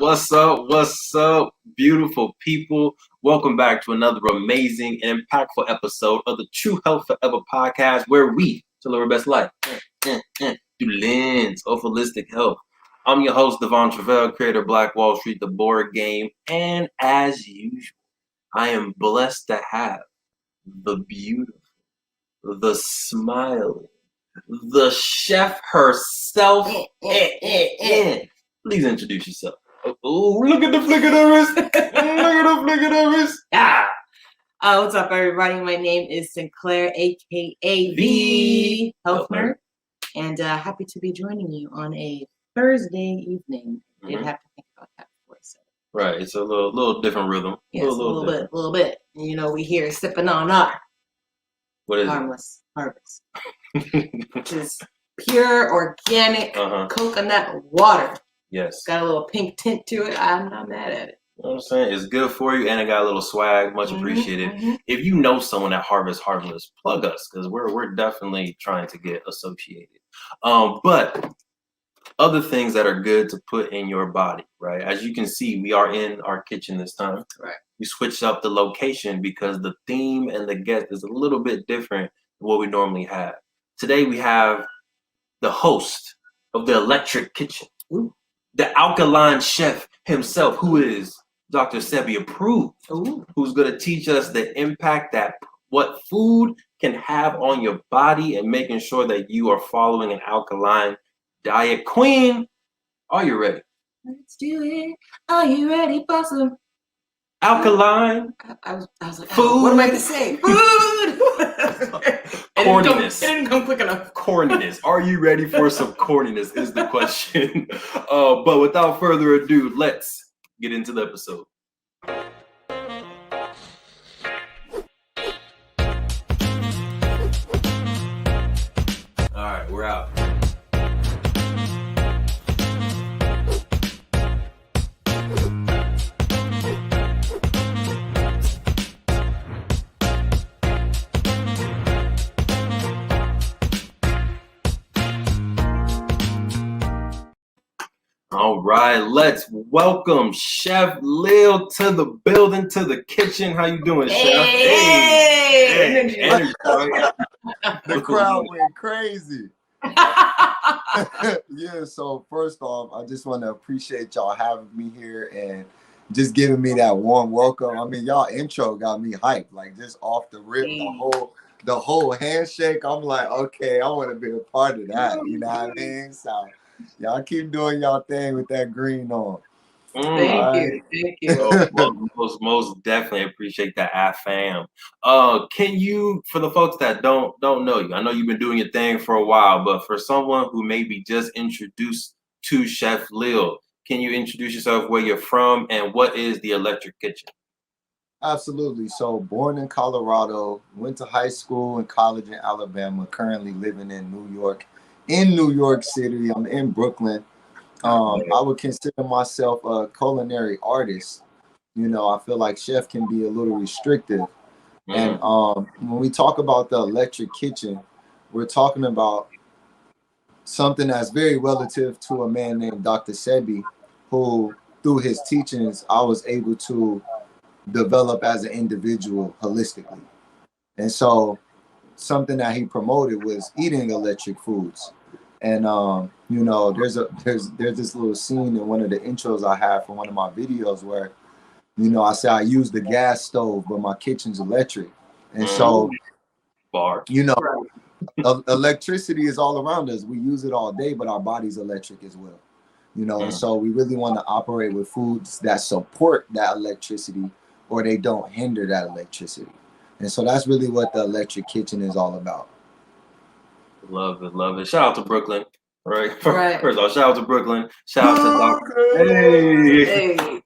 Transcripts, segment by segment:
What's up? What's up, beautiful people? Welcome back to another amazing and impactful episode of the True Health Forever podcast, where we live our best life through the lens of holistic health. I'm your host, Truvel, creator of Black Wall Street, the board game, and as usual, I am blessed to have the beautiful, the smiling, the chef herself. Please introduce yourself. Oh, look at the flick of the wrist. Look at the flick of the wrist. Ah. What's up, everybody? My name is Sinclair, aka the Health Nerd, and happy to be joining you on a Thursday evening. Didn't have to think about that before. So. Right, it's a little different rhythm. Yes, a little bit. You know, we here sipping on our harmless harvest, which is pure organic coconut water. Yes. Got a little pink tint to it. I'm not mad at it. You know what I'm saying? It's good for you, and it got a little swag. Much appreciated. If you know someone that harvests harmless, plug us, because we're definitely trying to get associated. But other things that are good to put in your body, right? As you can see, we are in our kitchen this time. Right. We switched up the location because the theme and the guest is a little bit different than what we normally have. Today we have the host of the Electric Kitchen, the Alkaline Chef himself, who is Dr. Sebby approved, who's going to teach us the impact that what food can have on your body and making sure that you are following an alkaline diet. Queen, are you ready? Let's do it. Are you ready for some alkaline? I was like, food. What am I going to say? Food! Corniness. It didn't come quick enough. Corniness. Are you ready for some corniness is the question. But without further ado, let's get into the episode. All right, we're out. All right, let's welcome Chef Leel to the building, to the kitchen. How you doing, Chef? Hey. The crowd went crazy. Yeah, so first off, I just want to appreciate y'all having me here and just giving me that warm welcome. I mean, y'all intro got me hyped, like just off the rip, the whole handshake. I'm like, okay, I want to be a part of that. You know what I mean? So y'all keep doing y'all thing with that green on. Thank you. Most definitely appreciate that, fam. Can you, for the folks that don't know you, I know you've been doing your thing for a while, but for someone who may be just introduced to Chef Leel, can you introduce yourself, where you're from, and what is the Electric Kitchen? Absolutely. So born in Colorado, went to high school and college in Alabama, currently living in New York. In New York City, I'm in Brooklyn. I would consider myself a culinary artist. You know, I feel like chef can be a little restrictive. And when we talk about the Electric Kitchen, we're talking about something that's very relative to a man named Dr. Sebi, who through his teachings, I was able to develop as an individual holistically. And so something that he promoted was eating electric foods. And you know, there's this little scene in one of the intros I have for one of my videos where, you know, I say I use the gas stove, but my kitchen's electric. And so, you know, electricity is all around us. We use it all day, but our body's electric as well. You know, and so we really want to operate with foods that support that electricity, or they don't hinder that electricity. And so that's really what the Electric Kitchen is all about. Love it. Shout out to Brooklyn. Right. First of all, shout out to Brooklyn. Shout out to Dr. Hey.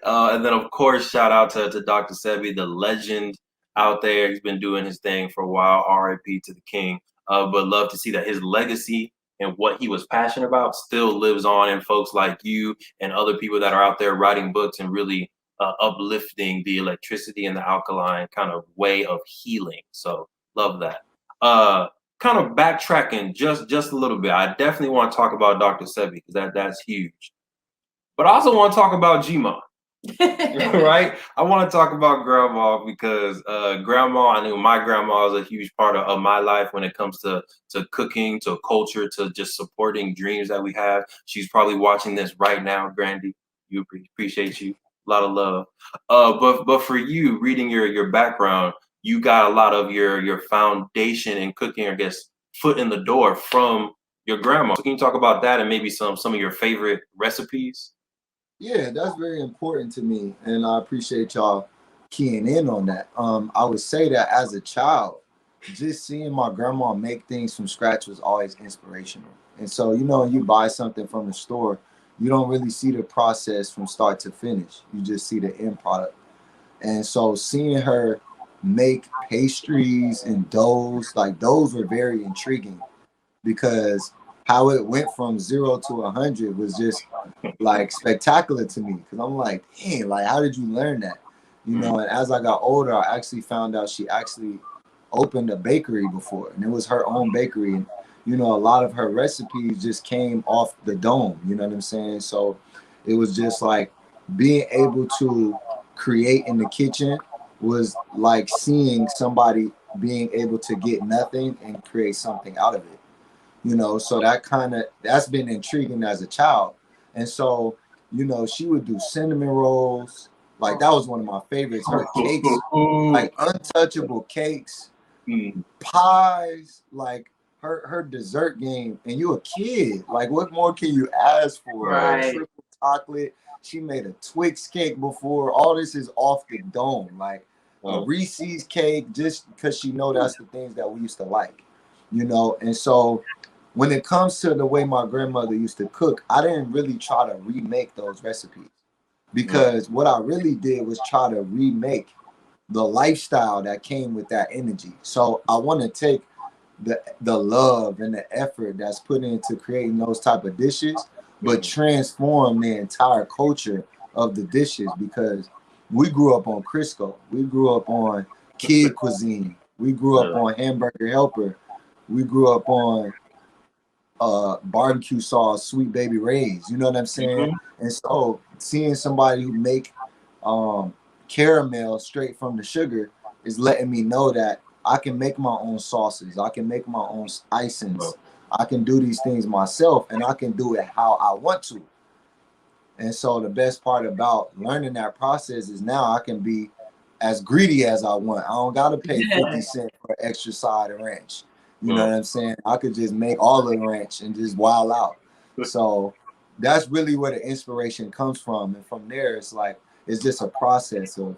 And then of course, shout out to Dr. Sebby, the legend out there. He's been doing his thing for a while. R.I.P. to the king. But love to see that his legacy and what he was passionate about still lives on in folks like you and other people that are out there writing books and really uplifting the electricity and the alkaline kind of way of healing. So love that. Kind of backtracking just a little bit. I definitely want to talk about Dr. Sebi because that's huge. But I also want to talk about G-Mom. Right? I want to talk about grandma because grandma, I knew my grandma is a huge part of my life when it comes to cooking, to culture, to just supporting dreams that we have. She's probably watching this right now, Grandy. You appreciate you. A lot of love. But for you, reading your background, you got a lot of your foundation in cooking, I guess, foot in the door from your grandma. So can you talk about that and maybe some of your favorite recipes? Yeah, that's very important to me, and I appreciate y'all keying in on that. I would say that as a child, just seeing my grandma make things from scratch was always inspirational. And so, when you buy something from the store, you don't really see the process from start to finish. You just see the end product. And so, seeing her make pastries and doughs, like those were very intriguing because how it went from 0 to 100 was just like spectacular to me because I'm like, dang, like how did you learn that? And as I got older, I actually found out she actually opened a bakery before, and it was her own bakery. And a lot of her recipes just came off the dome. You know what I'm saying? So it was just like being able to create in the kitchen was like seeing somebody being able to get nothing and create something out of it. So that's been intriguing as a child. And so, she would do cinnamon rolls. Like that was one of my favorites. Her cakes, like untouchable cakes, pies, like her dessert game. And you a kid. Like what more can you ask for? Right. Triple chocolate. She made a Twix cake before. All this is off the dome. Like a Reese's cake, just because she know that's the things that we used to like. And so when it comes to the way my grandmother used to cook, I didn't really try to remake those recipes because what I really did was try to remake the lifestyle that came with that energy. So I want to take the love and the effort that's put into creating those type of dishes, but transform the entire culture of the dishes because we grew up on Crisco. We grew up on kid cuisine. We grew up on Hamburger Helper. We grew up on barbecue sauce, Sweet Baby Ray's, you know what I'm saying? And so seeing somebody who make caramel straight from the sugar is letting me know that I can make my own sauces, I can make my own icings, I can do these things myself, and I can do it how I want to. And so the best part about learning that process is now I can be as greedy as I want. I don't gotta pay 50 cents for an extra side of ranch. You know what I'm saying? I could just make all the ranch and just wild out. So that's really where the inspiration comes from. And from there, it's like, it's just a process of,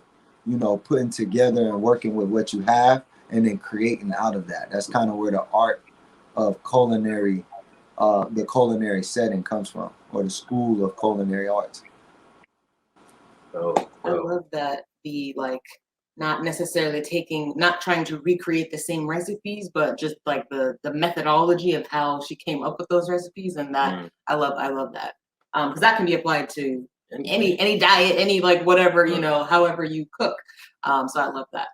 putting together and working with what you have and then creating out of that. That's kind of where the art of the culinary setting comes from, or the school of culinary arts. I love that. Not necessarily not trying to recreate the same recipes, but just like the methodology of how she came up with those recipes, and that I love that because that can be applied to any diet, any like whatever however you cook. So I love that.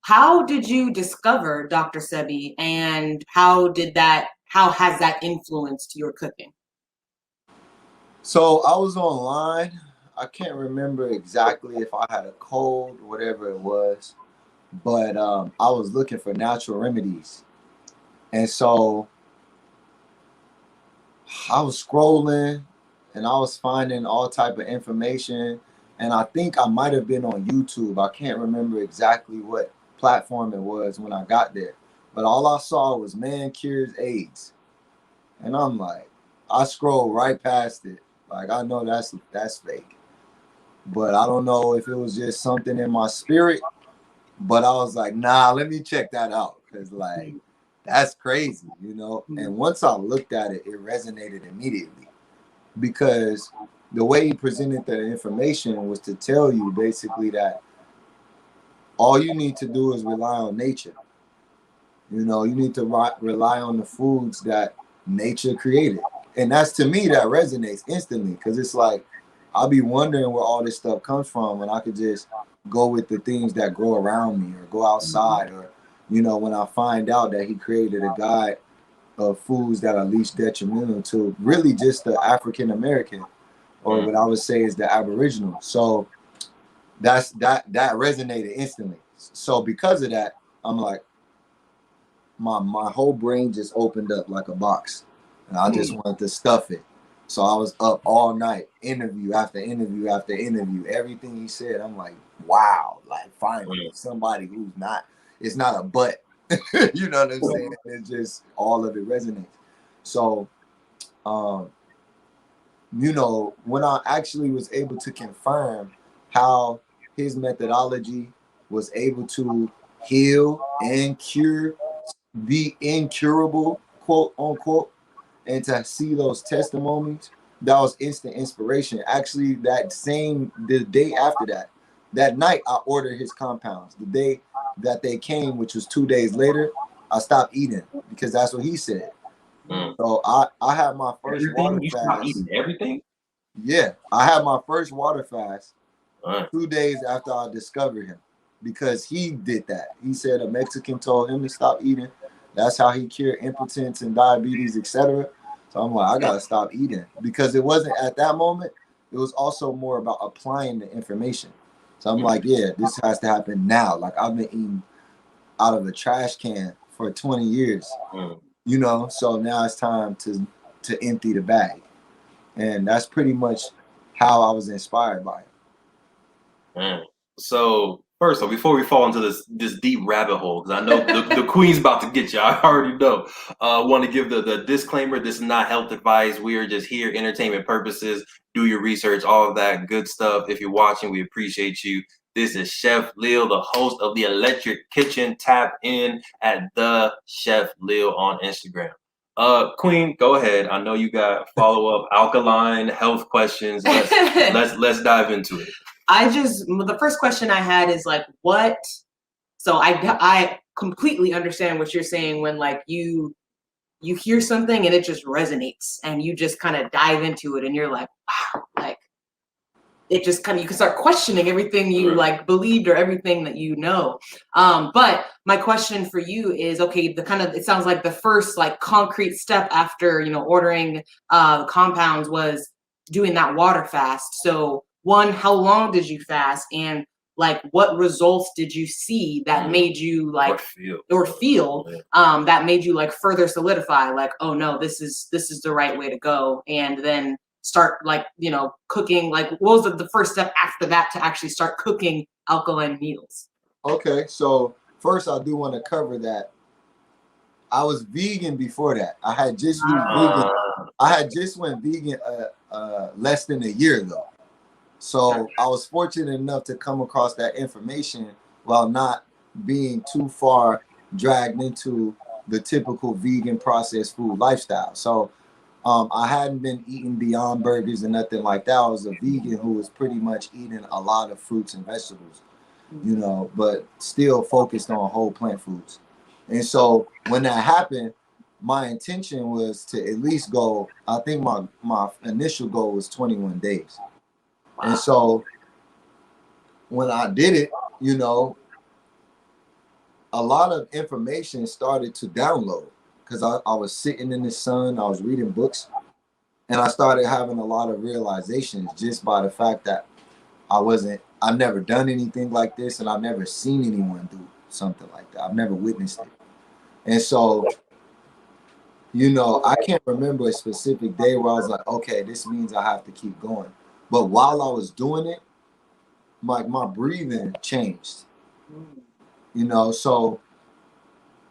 How did you discover Dr. Sebi, and how has that influenced your cooking? So I was online. I can't remember exactly if I had a cold, whatever it was, but I was looking for natural remedies. And so I was scrolling and I was finding all type of information. And I think I might have been on YouTube. I can't remember exactly what platform it was when I got there. But all I saw was man cures AIDS. And I'm like, I scrolled right past it. Like I know that's fake. But I don't know if it was just something in my spirit. But I was like, nah, let me check that out. Because, like, that's crazy, And once I looked at it, it resonated immediately. Because the way he presented the information was to tell you basically that all you need to do is rely on nature. You need to rely on the foods that nature created. And that's, to me, that resonates instantly. Because it's like, I'll be wondering where all this stuff comes from, and I could just go with the things that grow around me or go outside, or, when I find out that he created a guide of foods that are least detrimental to really just the African American, or what I would say is the Aboriginal. So that resonated instantly. So because of that, I'm like, my whole brain just opened up like a box, and I just wanted to stuff it. So I was up all night, interview after interview after interview. Everything he said, I'm like, wow, like finally somebody who's not, it's not a butt. You know what I'm saying? It's just all of it resonates. So, you know, when I actually was able to confirm how his methodology was able to heal and cure the incurable, quote unquote, and to see those testimonies, that was instant inspiration. Actually, the day after that night, I ordered his compounds. The day that they came, which was 2 days later, I stopped eating because that's what he said. So I had my first water You fast. stopped eating everything? Yeah, I had my first water fast 2 days after I discovered him, because he did that. He said a Mexican told him to stop eating. That's how he cured impotence and diabetes, etc. So I'm like, I gotta stop eating, because it wasn't at that moment. It was also more about applying the information. So I'm like, yeah, this has to happen now. Like, I've been eating out of a trash can for 20 years, you know. So now it's time to empty the bag, and that's pretty much how I was inspired by it. So first of all, before we fall into this deep rabbit hole, because I know the queen's about to get you, I already know. Want to give the disclaimer: this is not health advice. We are just here, entertainment purposes. Do your research, all of that good stuff. If you're watching, we appreciate you. This is Chef Leel, the host of the Electric Kitchen. Tap in at the Chef Leel on Instagram. Queen, go ahead. I know you got follow-up alkaline health questions. Let's dive into it. The first question I had is like, what? So I completely understand what you're saying when like you hear something and it just resonates and you just kind of dive into it and you're like, wow, like it just kind of, you can start questioning everything you like believed or everything that you know. But my question for you is, okay, it sounds like the first like concrete step after, you know, ordering compounds was doing that water fast. So one, how long did you fast? And like, what results did you see that made you like, or feel that made you like further solidify, like, oh no, this is the right way to go. And then start like, you know, cooking, like what was the first step after that to actually start cooking alkaline meals? Okay, so first I do want to cover that I was vegan before that. I had just used vegan. I had just went vegan less than a year ago. So I was fortunate enough to come across that information while not being too far dragged into the typical vegan processed food lifestyle. So I hadn't been eating Beyond Burgers and nothing like that. I was a vegan who was pretty much eating a lot of fruits and vegetables, you know, but still focused on whole plant foods. And so when that happened, my intention was to at least go, I think my initial goal was 21 days. Wow. And so when I did it, you know, a lot of information started to download, because I was sitting in the sun, I was reading books, and I started having a lot of realizations just by the fact that I've never done anything like this, and I've never seen anyone do something like that. I've never witnessed it. And so, you know, I can't remember a specific day where I was like, okay, this means I have to keep going. But while I was doing it, my breathing changed, you know, so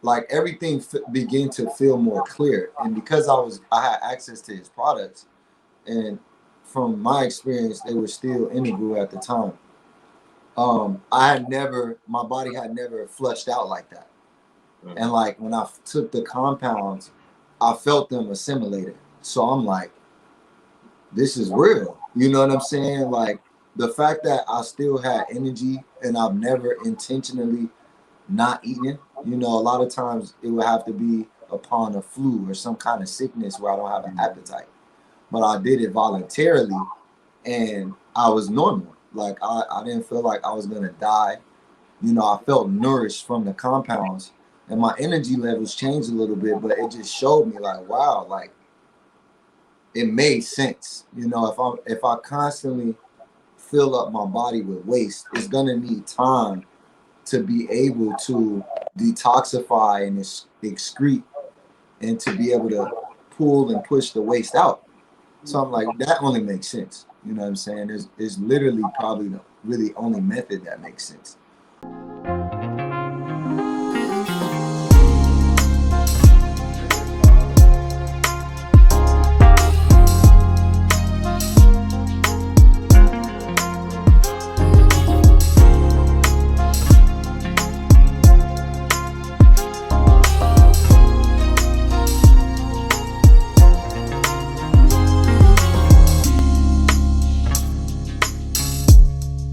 like everything began to feel more clear. And because I had access to his products, and from my experience, they were still integral at the time. My body had never flushed out like that. And like when I took the compounds, I felt them assimilated. So I'm like, this is real. You know what I'm saying? Like the fact that I still had energy and I've never intentionally not eating, you know, a lot of times it would have to be upon a flu or some kind of sickness where I don't have an appetite. But I did it voluntarily and I was normal. Like I didn't feel like I was gonna die. You know, I felt nourished from the compounds and my energy levels changed a little bit, but it just showed me like, wow, like it made sense. You know, if I constantly fill up my body with waste, it's gonna need time to be able to detoxify and excrete and to be able to pull and push the waste out. So I'm like, that only makes sense. You know what I'm saying? It's literally probably the really only method that makes sense.